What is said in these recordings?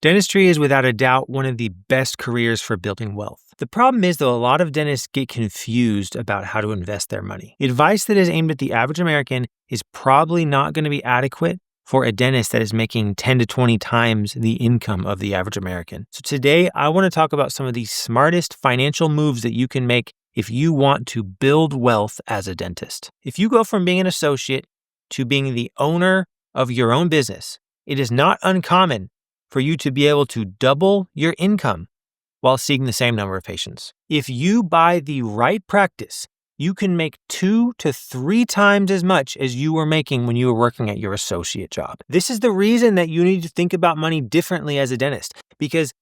Dentistry is without a doubt one of the best careers for building wealth. The problem is, though, a lot of dentists get confused about how to invest their money. Advice that is aimed at the average American is probably not going to be adequate for a dentist that is making 10 to 20 times the income of the average American. So today, I want to talk about some of the smartest financial moves that you can make if you want to build wealth as a dentist. If you go from being an associate to being the owner of your own business, it is not uncommon for you to be able to double your income while seeing the same number of patients. If you buy the right practice, you can make 2 to 3 times as much as you were making when you were working at your associate job. This is the reason that you need to think about money differently as a dentist, because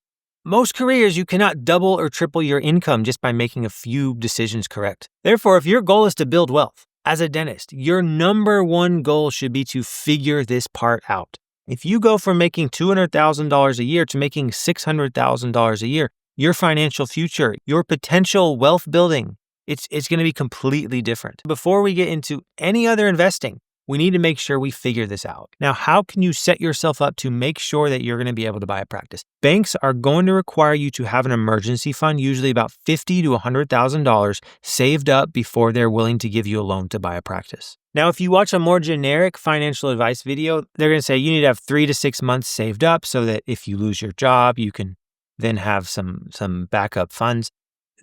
most careers you cannot double or triple your income just by making a few decisions correct. Therefore, if your goal is to build wealth as a dentist, your number one goal should be to figure this part out. If you go from making $200,000 a year to making $600,000 a year, your financial future, your potential wealth building, it's going to be completely different. Before we get into any other investing, we need to make sure we figure this out. Now, how can you set yourself up to make sure that you're going to be able to buy a practice? Banks are going to require you to have an emergency fund, usually about $50,000 to $100,000 saved up before they're willing to give you a loan to buy a practice. Now, if you watch a more generic financial advice video, they're going to say you need to have 3 to 6 months saved up so that if you lose your job, you can then have some backup funds.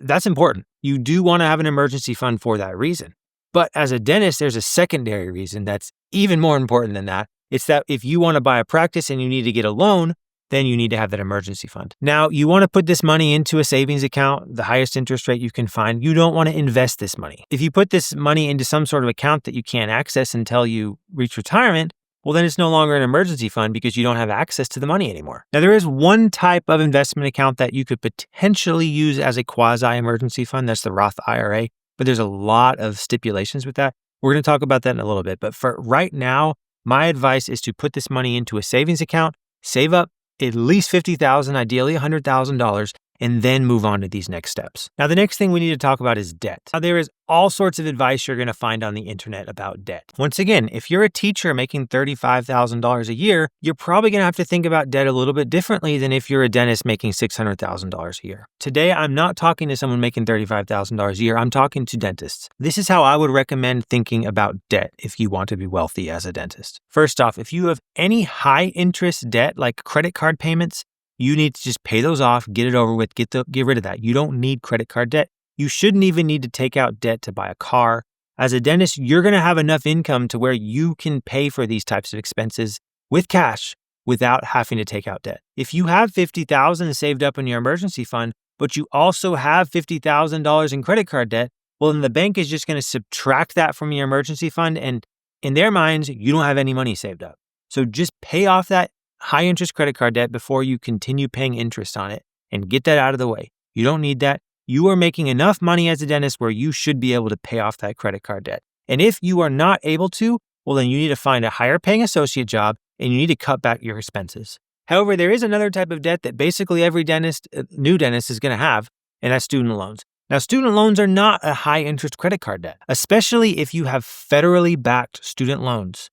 That's important. You do want to have an emergency fund for that reason. But as a dentist, there's a secondary reason that's even more important than that. It's that if you want to buy a practice and you need to get a loan, then you need to have that emergency fund. Now, you want to put this money into a savings account, the highest interest rate you can find. You don't want to invest this money. If you put this money into some sort of account that you can't access until you reach retirement, well, then it's no longer an emergency fund because you don't have access to the money anymore. Now, there is one type of investment account that you could potentially use as a quasi-emergency fund. That's the Roth IRA. But there's a lot of stipulations with that. We're going to talk about that in a little bit. But for right now, my advice is to put this money into a savings account, save up at least $50,000, ideally $100,000, and then move on to these next steps. Now, the next thing we need to talk about is debt. Now, there is all sorts of advice you're going to find on the internet about debt. Once again, if you're a teacher making $35,000 a year, you're probably going to have to think about debt a little bit differently than if you're a dentist making $600,000 a year. Today, I'm not talking to someone making $35,000 a year. I'm talking to dentists. This is how I would recommend thinking about debt if you want to be wealthy as a dentist. First off, if you have any high interest debt like credit card payments, you need to just pay those off, get it over with, get rid of that. You don't need credit card debt. You shouldn't even need to take out debt to buy a car. As a dentist, you're going to have enough income to where you can pay for these types of expenses with cash without having to take out debt. If you have $50,000 saved up in your emergency fund, but you also have $50,000 in credit card debt, well, then the bank is just going to subtract that from your emergency fund. And in their minds, you don't have any money saved up. So just pay off that high interest credit card debt before you continue paying interest on it and get that out of the way. You don't need that. You are making enough money as a dentist where you should be able to pay off that credit card debt. And if you are not able to, well, then you need to find a higher paying associate job and you need to cut back your expenses. However, there is another type of debt that basically every new dentist is going to have, and that's student loans. Now, student loans are not a high interest credit card debt, especially if you have federally backed student loans.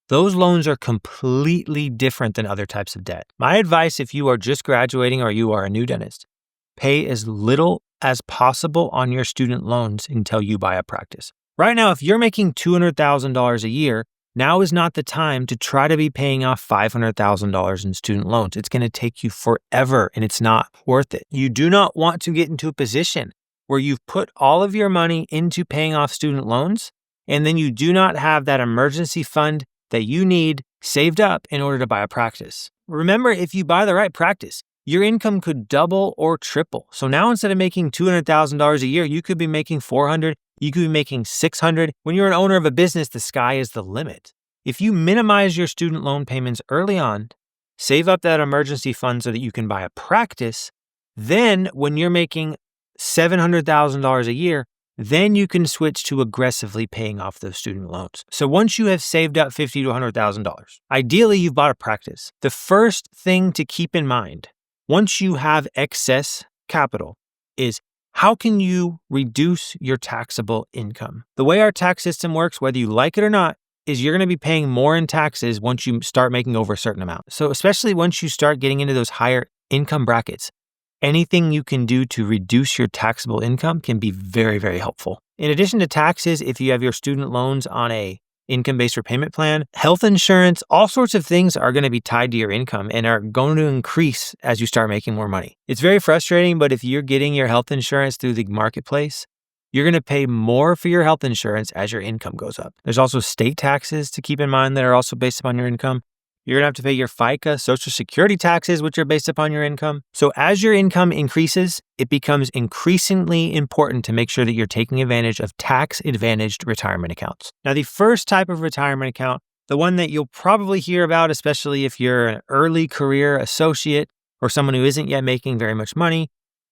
Those loans are completely different than other types of debt. My advice, if you are just graduating or you are a new dentist, pay as little as possible on your student loans until you buy a practice. Right now, if you're making $200,000 a year, now is not the time to try to be paying off $500,000 in student loans. It's going to take you forever and it's not worth it. You do not want to get into a position where you've put all of your money into paying off student loans and then you do not have that emergency fund that you need saved up in order to buy a practice. Remember, if you buy the right practice, your income could double or triple. So now instead of making $200,000 a year, you could be making $400,000, you could be making $600,000. When you're an owner of a business, the sky is the limit. If you minimize your student loan payments early on, save up that emergency fund so that you can buy a practice, then when you're making $700,000 a year, then you can switch to aggressively paying off those student loans. So once you have saved up $50,000 to $100,000, ideally you've bought a practice. The first thing to keep in mind, once you have excess capital, is how can you reduce your taxable income? The way our tax system works, whether you like it or not, is you're going to be paying more in taxes once you start making over a certain amount. So especially once you start getting into those higher income brackets, anything you can do to reduce your taxable income can be very, very helpful. In addition to taxes, if you have your student loans on a income-based repayment plan, health insurance, all sorts of things are going to be tied to your income and are going to increase as you start making more money. It's very frustrating, but if you're getting your health insurance through the marketplace, you're going to pay more for your health insurance as your income goes up. There's also state taxes to keep in mind that are also based upon your income. You're going to have to pay your FICA, Social Security taxes, which are based upon your income. So as your income increases, it becomes increasingly important to make sure that you're taking advantage of tax-advantaged retirement accounts. Now, the first type of retirement account, the one that you'll probably hear about, especially if you're an early career associate or someone who isn't yet making very much money,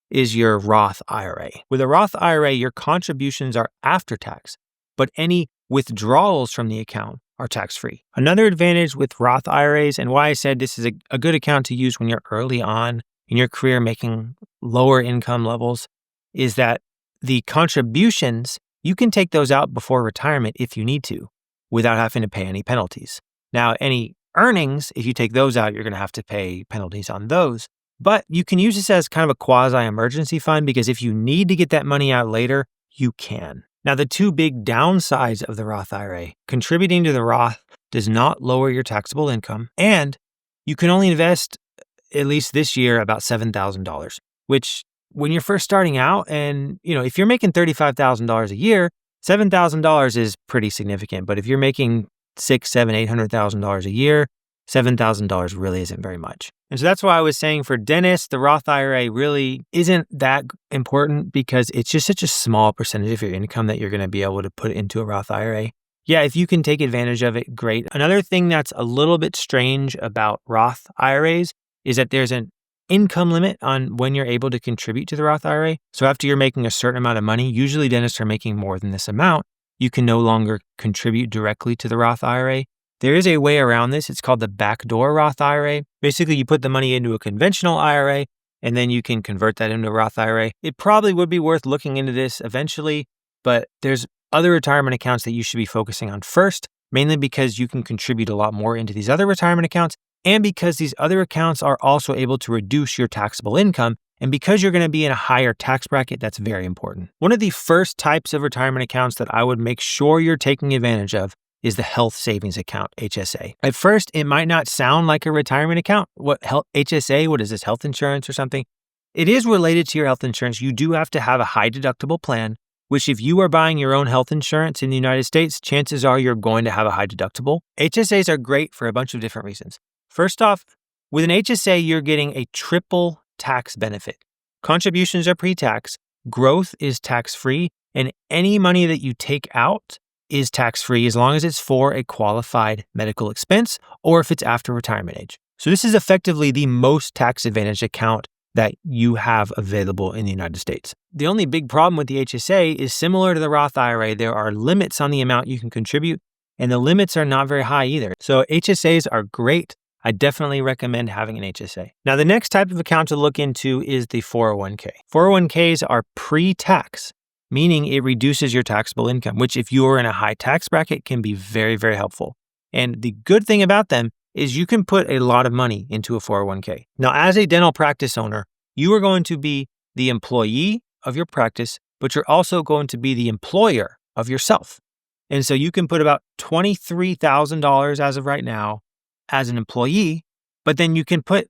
is your Roth IRA. With a Roth IRA, your contributions are after tax, but any withdrawals from the account are tax-free. Another advantage with Roth IRAs, and why I said this is a good account to use when you're early on in your career making lower income levels, is that the contributions, you can take those out before retirement if you need to, without having to pay any penalties. Now, any earnings, if you take those out, you're going to have to pay penalties on those. But you can use this as kind of a quasi-emergency fund because if you need to get that money out later, you can. Now, the two big downsides of the Roth IRA, contributing to the Roth does not lower your taxable income, and you can only invest, at least this year, about $7,000, which when you're first starting out and, if you're making $35,000 a year, $7,000 is pretty significant. But if you're making $600,000, $700,000, $800,000 a year, $7,000 really isn't very much. And so that's why I was saying for dentists, the Roth IRA really isn't that important because it's just such a small percentage of your income that you're going to be able to put into a Roth IRA. Yeah, if you can take advantage of it, great. Another thing that's a little bit strange about Roth IRAs is that there's an income limit on when you're able to contribute to the Roth IRA. So after you're making a certain amount of money, usually dentists are making more than this amount, you can no longer contribute directly to the Roth IRA. There is a way around this. It's called the backdoor Roth IRA. Basically, you put the money into a conventional IRA, and then you can convert that into a Roth IRA. It probably would be worth looking into this eventually, but there's other retirement accounts that you should be focusing on first, mainly because you can contribute a lot more into these other retirement accounts, and because these other accounts are also able to reduce your taxable income, and because you're going to be in a higher tax bracket, that's very important. One of the first types of retirement accounts that I would make sure you're taking advantage of is the health savings account, HSA. At first, it might not sound like a retirement account. HSA, what is this, health insurance or something? It is related to your health insurance. You do have to have a high deductible plan, which if you are buying your own health insurance in the United States, chances are you're going to have a high deductible. HSAs are great for a bunch of different reasons. First off, with an HSA, you're getting a triple tax benefit. Contributions are pre-tax, growth is tax-free, and any money that you take out is tax-free as long as it's for a qualified medical expense or if it's after retirement age. So this is effectively the most tax-advantaged account that you have available in the United States. The only big problem with the HSA is similar to the Roth IRA. There are limits on the amount you can contribute, and the limits are not very high either. So HSAs are great. I definitely recommend having an HSA. Now, the next type of account to look into is the 401k. 401ks are pre-tax, meaning it reduces your taxable income, which if you are in a high tax bracket can be very, very helpful. And the good thing about them is you can put a lot of money into a 401k. Now, as a dental practice owner, you are going to be the employee of your practice, but you're also going to be the employer of yourself. And so you can put about $23,000 as of right now as an employee, but then you can put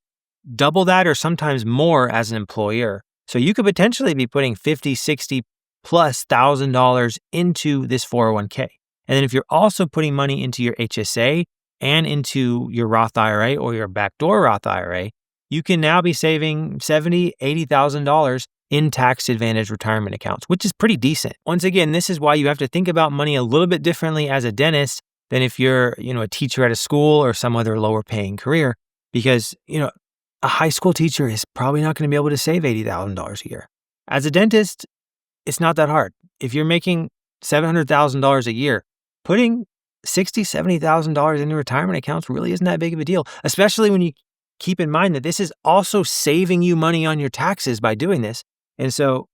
double that or sometimes more as an employer. So you could potentially be putting $50,000, $60,000 plus $1,000 into this 401k. And then if you're also putting money into your HSA and into your Roth IRA or your backdoor Roth IRA, you can now be saving $70,000, $80,000 in tax-advantaged retirement accounts, which is pretty decent. Once again, this is why you have to think about money a little bit differently as a dentist than if you're, a teacher at a school or some other lower paying career, because, a high school teacher is probably not going to be able to save $80,000 a year. As a dentist, it's not that hard. If you're making $700,000 a year, putting $60,000, $70,000 into retirement accounts really isn't that big of a deal, especially when you keep in mind that this is also saving you money on your taxes by doing this. And so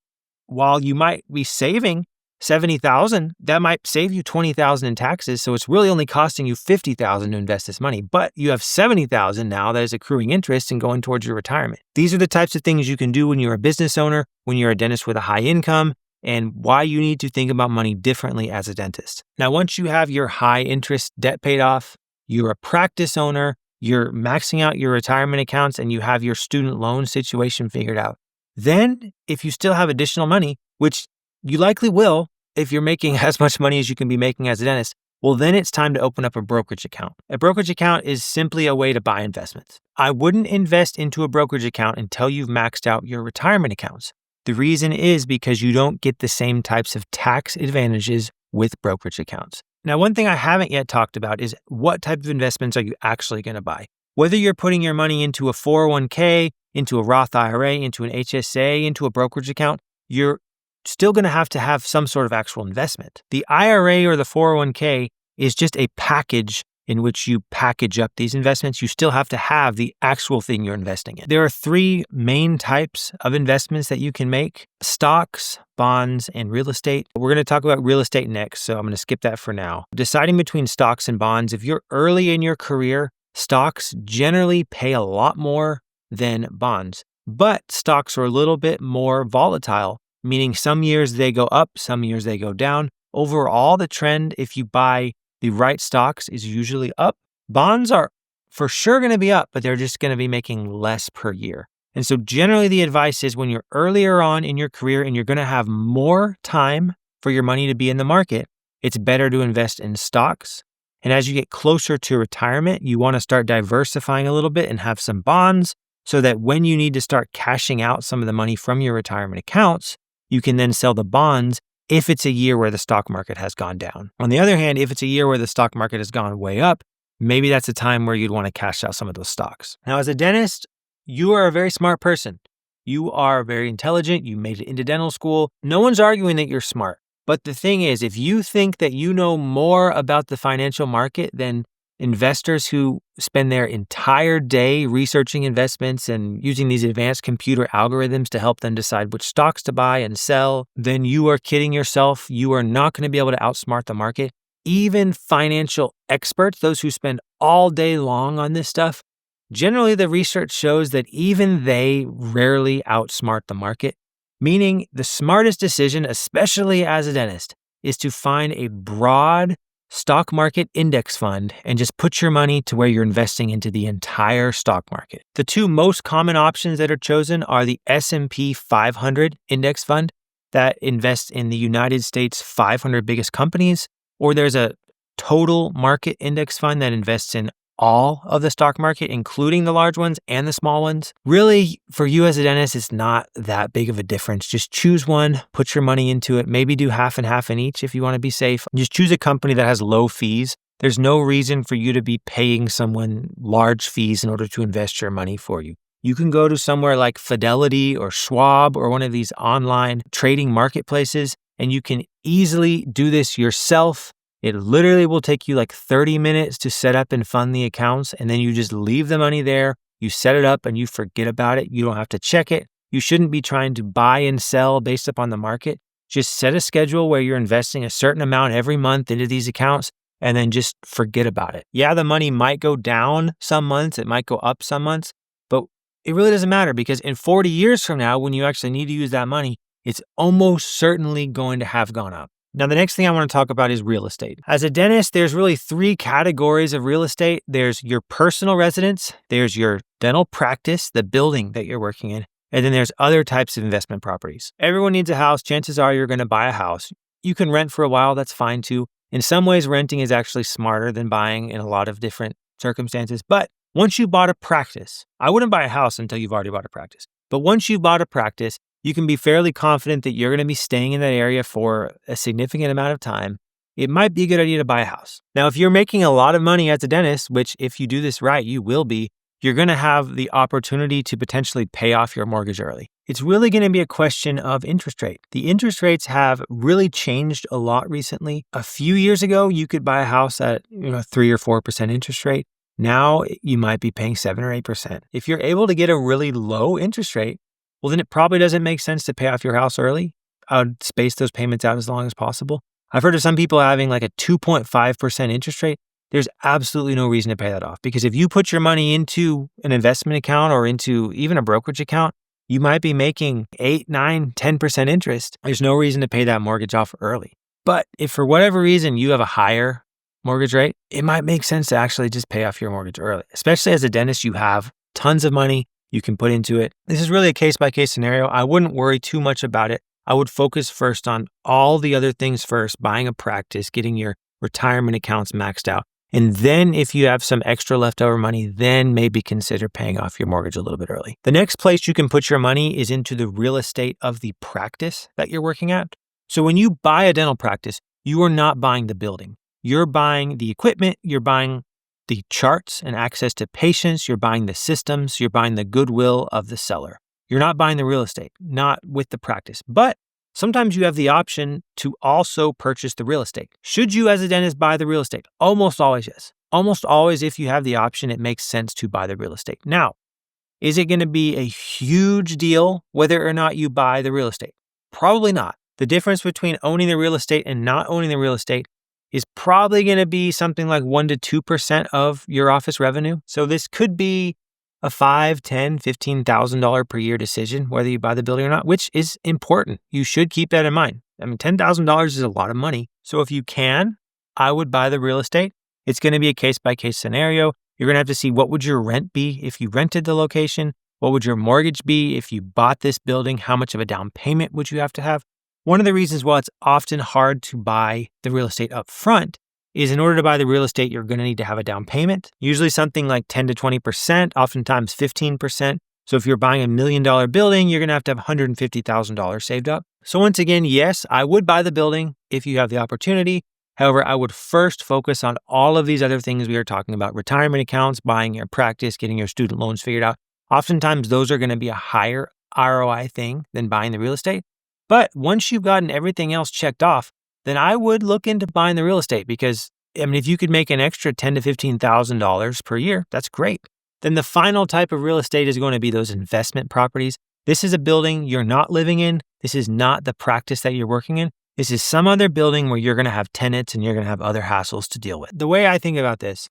while you might be saving $70,000, that might save you $20,000 in taxes. So it's really only costing you $50,000 to invest this money, but you have $70,000 now that is accruing interest and going towards your retirement. These are the types of things you can do when you're a business owner, when you're a dentist with a high income, and why you need to think about money differently as a dentist. Now, once you have your high interest debt paid off, you're a practice owner, you're maxing out your retirement accounts, and you have your student loan situation figured out. Then, if you still have additional money, which you likely will if you're making as much money as you can be making as a dentist, well, then it's time to open up a brokerage account. A brokerage account is simply a way to buy investments. I wouldn't invest into a brokerage account until you've maxed out your retirement accounts. The reason is because you don't get the same types of tax advantages with brokerage accounts. Now, one thing I haven't yet talked about is what type of investments are you actually going to buy? Whether you're putting your money into a 401k, into a Roth IRA, into an HSA, into a brokerage account, you're still going to have some sort of actual investment. The IRA or the 401k is just a package in which you package up these investments. You still have to have the actual thing you're investing in. There are three main types of investments that you can make: stocks, bonds, and real estate. We're going to talk about real estate next, so I'm going to skip that for now. Deciding between stocks and bonds, if you're early in your career, stocks generally pay a lot more than bonds, but stocks are a little bit more volatile, meaning some years they go up, some years they go down. Overall, the trend, if you buy the right stocks, is usually up. Bonds are for sure going to be up, but they're just going to be making less per year. And so generally the advice is when you're earlier on in your career and you're going to have more time for your money to be in the market, it's better to invest in stocks. And as you get closer to retirement, you want to start diversifying a little bit and have some bonds so that when you need to start cashing out some of the money from your retirement accounts, you can then sell the bonds if it's a year where the stock market has gone down. On the other hand, if it's a year where the stock market has gone way up, maybe that's a time where you'd want to cash out some of those stocks. Now, as a dentist, you are a very smart person. You are very intelligent. You made it into dental school. No one's arguing that you're smart. But the thing is, if you think that you know more about the financial market than investors who spend their entire day researching investments and using these advanced computer algorithms to help them decide which stocks to buy and sell, then you are kidding yourself. You are not going to be able to outsmart the market. Even financial experts, those who spend all day long on this stuff, generally the research shows that even they rarely outsmart the market, meaning the smartest decision, especially as a dentist, is to find a broad stock market index fund and just put your money to where you're investing into the entire stock market. The two most common options that are chosen are the S&P 500 index fund that invests in the United States 500 biggest companies, or there's a total market index fund that invests in all of the stock market, including the large ones and the small ones. Really, for you as a dentist, it's not that big of a difference. Just choose one, put your money into it, maybe do half and half in each if you want to be safe. Just choose a company that has low fees. There's no reason for you to be paying someone large fees in order to invest your money for you. You can go to somewhere like Fidelity or Schwab or one of these online trading marketplaces, and you can easily do this yourself. It literally will take you like 30 minutes to set up and fund the accounts, and then you just leave the money there. You set it up and you forget about it. You don't have to check it. You shouldn't be trying to buy and sell based upon the market. Just set a schedule where you're investing a certain amount every month into these accounts and then just forget about it. Yeah, the money might go down some months. It might go up some months, but it really doesn't matter because in 40 years from now, when you actually need to use that money, it's almost certainly going to have gone up. Now, the next thing I want to talk about is real estate. As a dentist, there's really three categories of real estate. There's your personal residence, there's your dental practice, the building that you're working in, and then there's other types of investment properties. Everyone needs a house. Chances are you're going to buy a house. You can rent for a while. That's fine too. In some ways, renting is actually smarter than buying in a lot of different circumstances. But once you bought a practice, I wouldn't buy a house until you've already bought a practice. But once you've bought a practice, you can be fairly confident that you're going to be staying in that area for a significant amount of time. It might be a good idea to buy a house. Now, if you're making a lot of money as a dentist, which if you do this right, you will be, you're going to have the opportunity to potentially pay off your mortgage early. It's really going to be a question of interest rate. The interest rates have really changed a lot recently. A few years ago, you could buy a house at 3 or 4% interest rate. Now you might be paying 7 or 8%. If you're able to get a really low interest rate, well, then it probably doesn't make sense to pay off your house early. I would space those payments out as long as possible. I've heard of some people having like a 2.5% interest rate. There's absolutely no reason to pay that off, because if you put your money into an investment account or into even a brokerage account, you might be making 8, 9, 10% interest. There's no reason to pay that mortgage off early. But if for whatever reason you have a higher mortgage rate, it might make sense to actually just pay off your mortgage early. Especially as a dentist, you have tons of money you can put into it. This is really a case-by-case scenario. I wouldn't worry too much about it. I would focus first on all the other things first, buying a practice, getting your retirement accounts maxed out. And then if you have some extra leftover money, then maybe consider paying off your mortgage a little bit early. The next place you can put your money is into the real estate of the practice that you're working at. So when you buy a dental practice, you are not buying the building. You're buying the equipment, you're buying the charts and access to patients, you're buying the systems, you're buying the goodwill of the seller. You're not buying the real estate, not with the practice. But sometimes you have the option to also purchase the real estate. Should you as a dentist buy the real estate? Almost always, yes. Almost always, if you have the option, it makes sense to buy the real estate. Now, is it going to be a huge deal whether or not you buy the real estate? Probably not. The difference between owning the real estate and not owning the real estate is probably going to be something like 1 to 2% of your office revenue. So this could be a $5,000, $10,000, $15,000 per year decision, whether you buy the building or not, which is important. You should keep that in mind. I mean, $10,000 is a lot of money. So if you can, I would buy the real estate. It's going to be a case-by-case scenario. You're going to have to see, what would your rent be if you rented the location? What would your mortgage be if you bought this building? How much of a down payment would you have to have? One of the reasons why it's often hard to buy the real estate up front is, in order to buy the real estate, you're going to need to have a down payment, usually something like 10 to 20%, oftentimes 15%. So if you're buying $1 million building, you're going to have $150,000 saved up. So once again, yes, I would buy the building if you have the opportunity. However, I would first focus on all of these other things we are talking about: retirement accounts, buying your practice, getting your student loans figured out. Oftentimes, those are going to be a higher ROI thing than buying the real estate. But once you've gotten everything else checked off, then I would look into buying the real estate, because, I mean, if you could make an extra $10,000 to $15,000 per year, that's great. Then the final type of real estate is going to be those investment properties. This is a building you're not living in. This is not the practice that you're working in. This is some other building where you're going to have tenants and you're going to have other hassles to deal with. The way I think about this,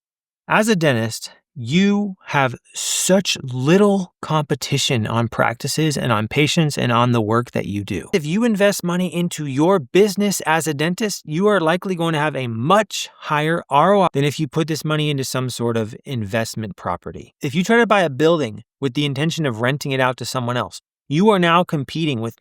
as a dentist, you have such little competition on practices and on patients and on the work that you do. If you invest money into your business as a dentist, you are likely going to have a much higher ROI than if you put this money into some sort of investment property. If you try to buy a building with the intention of renting it out to someone else, you are now competing with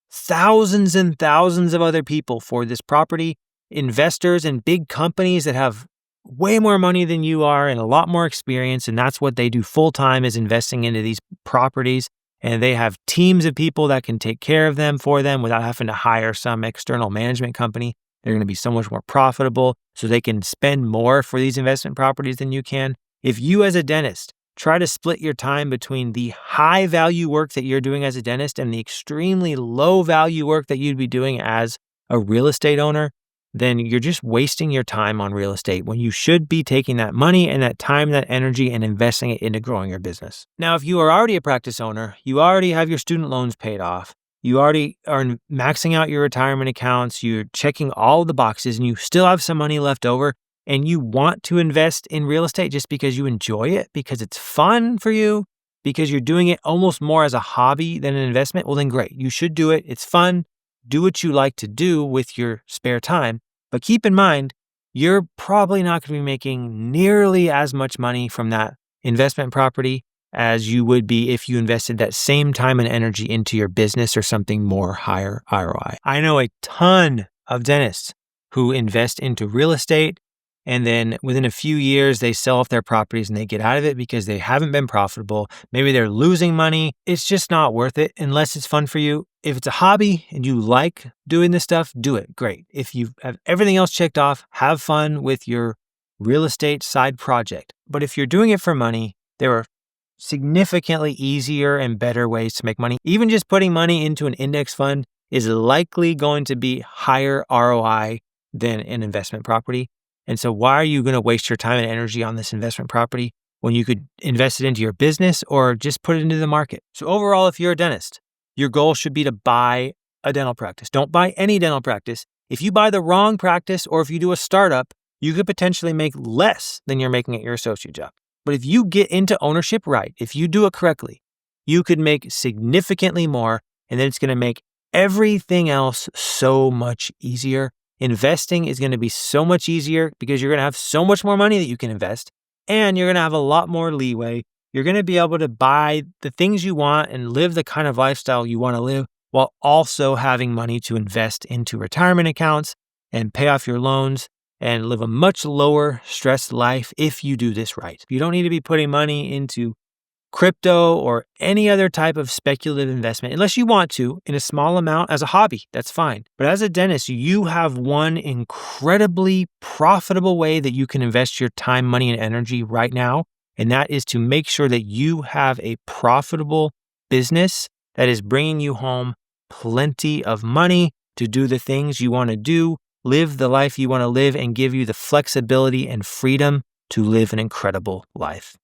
thousands and thousands of other people for this property, investors and big companies that have way more money than you are and a lot more experience. And that's what they do full time, is investing into these properties. And they have teams of people that can take care of them for them without having to hire some external management company. They're going to be so much more profitable, so they can spend more for these investment properties than you can. If you as a dentist try to split your time between the high value work that you're doing as a dentist and the extremely low value work that you'd be doing as a real estate owner, then you're just wasting your time on real estate when you should be taking that money and that time, that energy, and investing it into growing your business. Now, if you are already a practice owner, you already have your student loans paid off, you already are maxing out your retirement accounts, you're checking all the boxes, and you still have some money left over, and you want to invest in real estate just because you enjoy it, because it's fun for you, because you're doing it almost more as a hobby than an investment, well then great. You should do it. It's fun. Do what you like to do with your spare time. But keep in mind, you're probably not going to be making nearly as much money from that investment property as you would be if you invested that same time and energy into your business or something more higher ROI. I know a ton of dentists who invest into real estate, and then within a few years, they sell off their properties and they get out of it because they haven't been profitable. Maybe they're losing money. It's just not worth it unless it's fun for you. If it's a hobby and you like doing this stuff, do it. Great. If you have everything else checked off, have fun with your real estate side project. But if you're doing it for money, there are significantly easier and better ways to make money. Even just putting money into an index fund is likely going to be higher ROI than an investment property. And so why are you going to waste your time and energy on this investment property when you could invest it into your business or just put it into the market? So overall, if you're a dentist, your goal should be to buy a dental practice. Don't buy any dental practice. If you buy the wrong practice or if you do a startup, you could potentially make less than you're making at your associate job. But if you get into ownership right, if you do it correctly, you could make significantly more, and then it's going to make everything else so much easier. Investing is going to be so much easier because you're going to have so much more money that you can invest, and you're going to have a lot more leeway. You're going to be able to buy the things you want and live the kind of lifestyle you want to live while also having money to invest into retirement accounts and pay off your loans and live a much lower stress life if you do this right. You don't need to be putting money into crypto or any other type of speculative investment unless you want to in a small amount as a hobby. That's fine. But as a dentist, you have one incredibly profitable way that you can invest your time, money, and energy right now. And that is to make sure that you have a profitable business that is bringing you home plenty of money to do the things you want to do, live the life you want to live, and give you the flexibility and freedom to live an incredible life.